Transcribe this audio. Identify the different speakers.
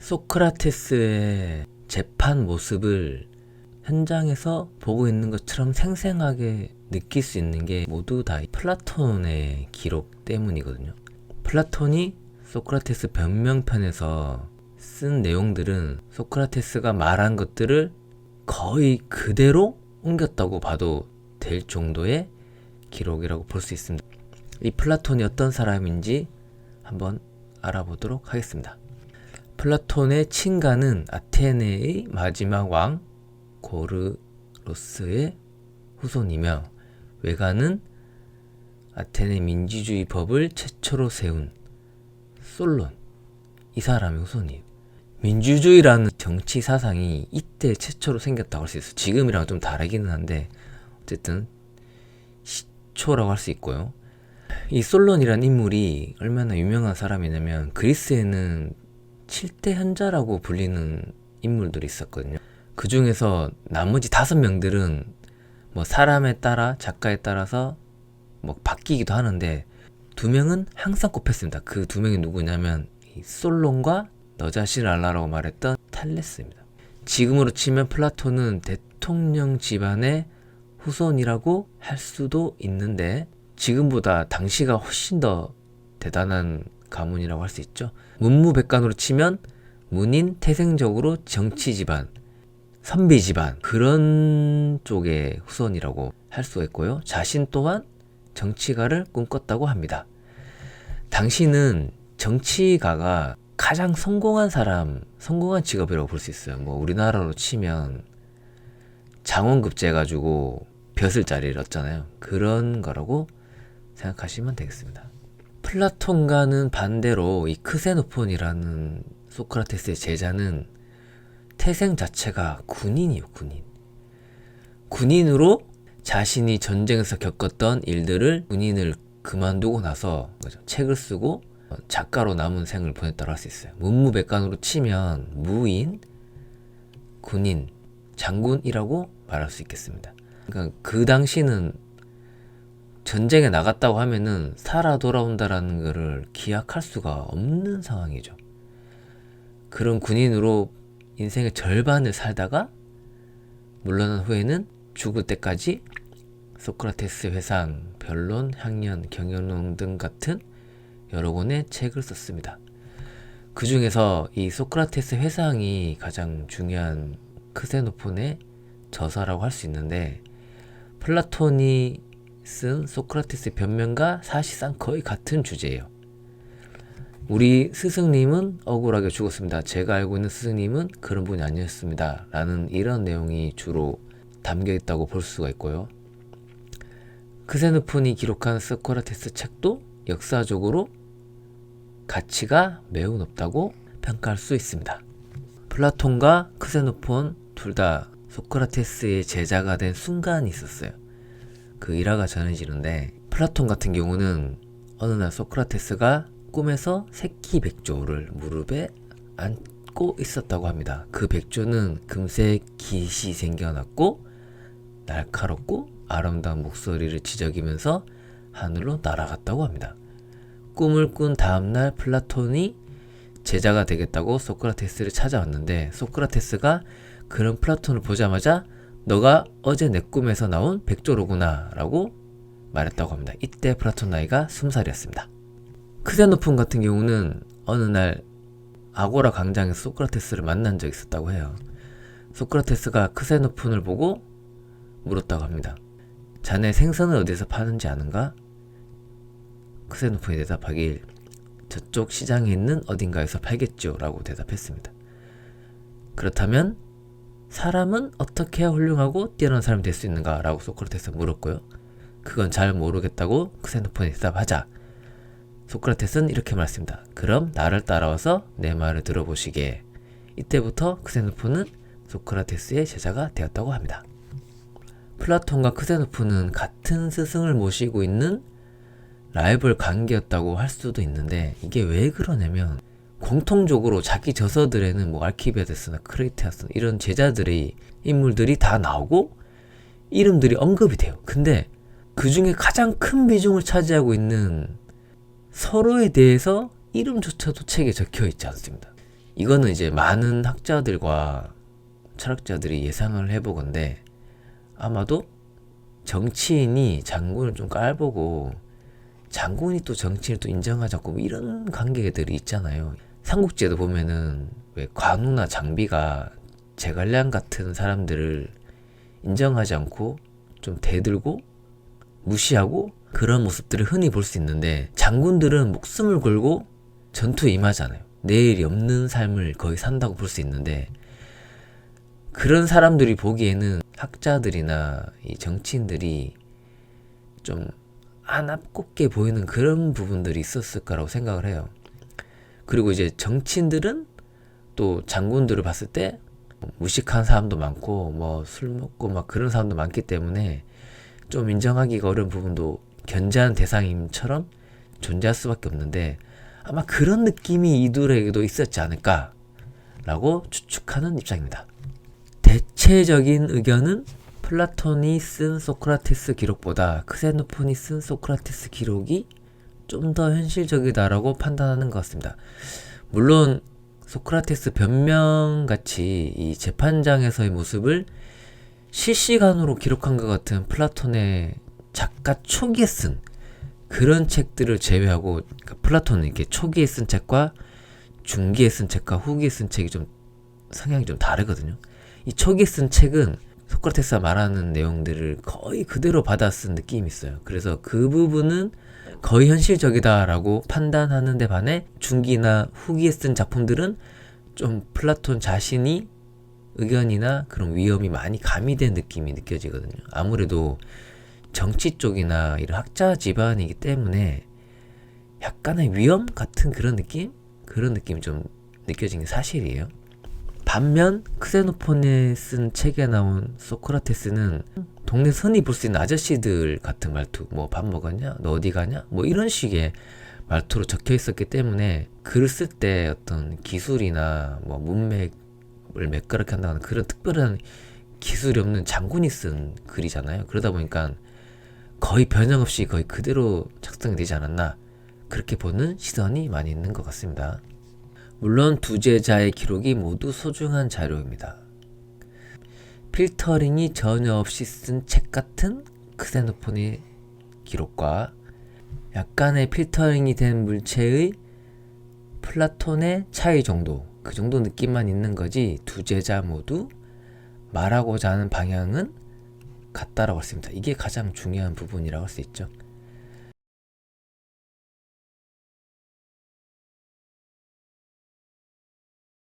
Speaker 1: 소크라테스의 재판 모습을 현장에서 보고 있는 것처럼 생생하게 느낄 수 있는 게 모두 다 플라톤의 기록 때문이거든요. 플라톤이 소크라테스 변명편에서 쓴 내용들은 소크라테스가 말한 것들을 거의 그대로 옮겼다고 봐도 될 정도의 기록이라고 볼 수 있습니다. 이 플라톤이 어떤 사람인지 한번 알아보도록 하겠습니다. 플라톤의 친가는 아테네의 마지막 왕 고르로스의 후손이며 외가는 아테네 민주주의 법을 최초로 세운 솔론, 이 사람의 후손이에요. 민주주의라는 정치 사상이 이때 최초로 생겼다고 할 수 있어요. 지금이랑 좀 다르기는 한데 어쨌든 시초라고 할 수 있고요. 이 솔론이란 인물이 얼마나 유명한 사람이냐면 그리스에는 7대 현자라고 불리는 인물들이 있었거든요. 그 중에서 나머지 5명들은 뭐 사람에 따라 작가에 따라서 뭐 바뀌기도 하는데 2명은 항상 꼽혔습니다. 그 2명이 누구냐면 이 솔론과 너 자신을 알라라고 말했던 탈레스입니다. 지금으로 치면 플라톤은 대통령 집안의 후손이라고 할 수도 있는데 지금보다 당시가 훨씬 더 대단한 가문이라고 할 수 있죠. 문무백관으로 치면 문인 태생적으로 정치 집안, 선비 집안 그런 쪽의 후손이라고 할 수가 있고요. 자신 또한 정치가를 꿈꿨다고 합니다. 당시는 정치가가 가장 성공한 사람, 성공한 직업이라고 볼 수 있어요. 뭐 우리나라로 치면 장원급제 해가지고 벼슬 자리를 얻잖아요. 그런 거라고 생각하시면 되겠습니다. 플라톤과는 반대로 이 크세노폰이라는 소크라테스의 제자는 태생 자체가 군인이에요. 군인으로 자신이 전쟁에서 겪었던 일들을 군인을 그만두고 나서 책을 쓰고 작가로 남은 생을 보냈다고 할 수 있어요. 문무백관으로 치면 무인, 군인, 장군이라고 말할 수 있겠습니다. 그러니까 그 당시는 전쟁에 나갔다고 하면은 살아 돌아온다라는 것을 기약할 수가 없는 상황이죠. 그런 군인으로 인생의 절반을 살다가 물러난 후에는 죽을 때까지 소크라테스 회상, 변론, 향연, 경연론 등 같은 여러 권의 책을 썼습니다. 그 중에서 이 소크라테스 회상이 가장 중요한 크세노폰의 저서라고 할 수 있는데 플라톤이 쓴 소크라테스의 변명과 사실상 거의 같은 주제예요. 우리 스승님은 억울하게 죽었습니다. 제가 알고 있는 스승님은 그런 분이 아니었습니다. 라는 이런 내용이 주로 담겨 있다고 볼 수가 있고요. 크세노폰이 기록한 소크라테스 책도 역사적으로 가치가 매우 높다고 평가할 수 있습니다. 플라톤과 크세노폰 둘 다 소크라테스의 제자가 된 순간이 있었어요. 그 일화가 전해지는데 플라톤 같은 경우는 어느 날 소크라테스가 꿈에서 새끼 백조를 무릎에 안고 있었다고 합니다. 그 백조는 금색 깃이 생겨났고 날카롭고 아름다운 목소리를 지저귀면서 하늘로 날아갔다고 합니다. 꿈을 꾼 다음날 플라톤이 제자가 되겠다고 소크라테스를 찾아왔는데 소크라테스가 그런 플라톤을 보자마자 너가 어제 내 꿈에서 나온 백조로구나 라고 말했다고 합니다. 이때 플라톤 나이가 20살이었습니다. 크세노폰 같은 경우는 어느 날 아고라 광장에서 소크라테스를 만난 적이 있었다고 해요. 소크라테스가 크세노폰을 보고 물었다고 합니다. 자네 생선을 어디서 파는지 아는가? 크세노폰이 대답하길 저쪽 시장에 있는 어딘가에서 팔겠죠 라고 대답했습니다. 그렇다면 사람은 어떻게 해야 훌륭하고 뛰어난 사람이 될 수 있는가? 라고 소크라테스가 물었고요. 그건 잘 모르겠다고 크세노폰이 대답하자 소크라테스는 이렇게 말했습니다. 그럼 나를 따라와서 내 말을 들어보시게. 이때부터 크세노폰은 소크라테스의 제자가 되었다고 합니다. 플라톤과 크세노폰은 같은 스승을 모시고 있는 라이벌 관계였다고 할 수도 있는데 이게 왜 그러냐면 공통적으로 자기 저서들에는 뭐 알키비아데스나 크레이테아스 이런 제자들의 인물들이 다 나오고 이름들이 언급이 돼요. 근데 그 중에 가장 큰 비중을 차지하고 있는 서로에 대해서 이름조차도 책에 적혀 있지 않습니다. 이거는 이제 많은 학자들과 철학자들이 예상을 해보건데 아마도 정치인이 장군을 좀 깔보고 장군이 또 정치인을 또 인정하지 않고 뭐 이런 관계들이 있잖아요. 삼국지에도 보면은 왜 관우나 장비가 제갈량 같은 사람들을 인정하지 않고 좀 대들고 무시하고 그런 모습들을 흔히 볼 수 있는데 장군들은 목숨을 걸고 전투에 임하잖아요. 내일이 없는 삶을 거의 산다고 볼 수 있는데 그런 사람들이 보기에는 학자들이나 이 정치인들이 좀 안압곱게 보이는 그런 부분들이 있었을 거라고 생각을 해요. 그리고 이제 정치인들은 또 장군들을 봤을 때 무식한 사람도 많고 뭐 술 먹고 막 그런 사람도 많기 때문에 좀 인정하기가 어려운 부분도 견제하는 대상임처럼 존재할 수밖에 없는데 아마 그런 느낌이 이들에게도 있었지 않을까라고 추측하는 입장입니다. 대체적인 의견은 플라톤이 쓴 소크라테스 기록보다 크세노폰이 쓴 소크라테스 기록이 좀 더 현실적이다라고 판단하는 것 같습니다. 물론 소크라테스 변명같이 이 재판장에서의 모습을 실시간으로 기록한 것 같은 플라톤의 작가 초기에 쓴 그런 책들을 제외하고, 그러니까 플라톤은 이렇게 초기에 쓴 책과 중기에 쓴 책과 후기에 쓴 책이 좀 성향이 좀 다르거든요. 이 초기에 쓴 책은 소크라테스가 말하는 내용들을 거의 그대로 받아 쓴 느낌이 있어요. 그래서 그 부분은 거의 현실적이다라고 판단하는 데 반해 중기나 후기에 쓴 작품들은 좀 플라톤 자신이 의견이나 그런 위험이 많이 가미된 느낌이 느껴지거든요. 아무래도 정치 쪽이나 이런 학자 집안이기 때문에 약간의 위험 같은 그런 느낌? 그런 느낌이 좀 느껴지는 게 사실이에요. 반면 크세노폰에 쓴 책에 나온 소크라테스는 동네에서 흔히 볼 수 있는 아저씨들 같은 말투, 뭐 밥 먹었냐? 너 어디 가냐? 뭐 이런 식의 말투로 적혀 있었기 때문에 글을 쓸 때 어떤 기술이나 뭐 문맥을 매끄럽게 한다는 그런 특별한 기술이 없는 장군이 쓴 글이잖아요. 그러다 보니까 거의 변형 없이 거의 그대로 작성이 되지 않았나, 그렇게 보는 시선이 많이 있는 것 같습니다. 물론 두 제자의 기록이 모두 소중한 자료입니다. 필터링이 전혀 없이 쓴 책 같은 크세노폰의 기록과 약간의 필터링이 된 물체의 플라톤의 차이 정도, 그 정도 느낌만 있는 거지 두 제자 모두 말하고자 하는 방향은 같다라고 할 수 있습니다. 이게 가장 중요한 부분이라고 할 수 있죠.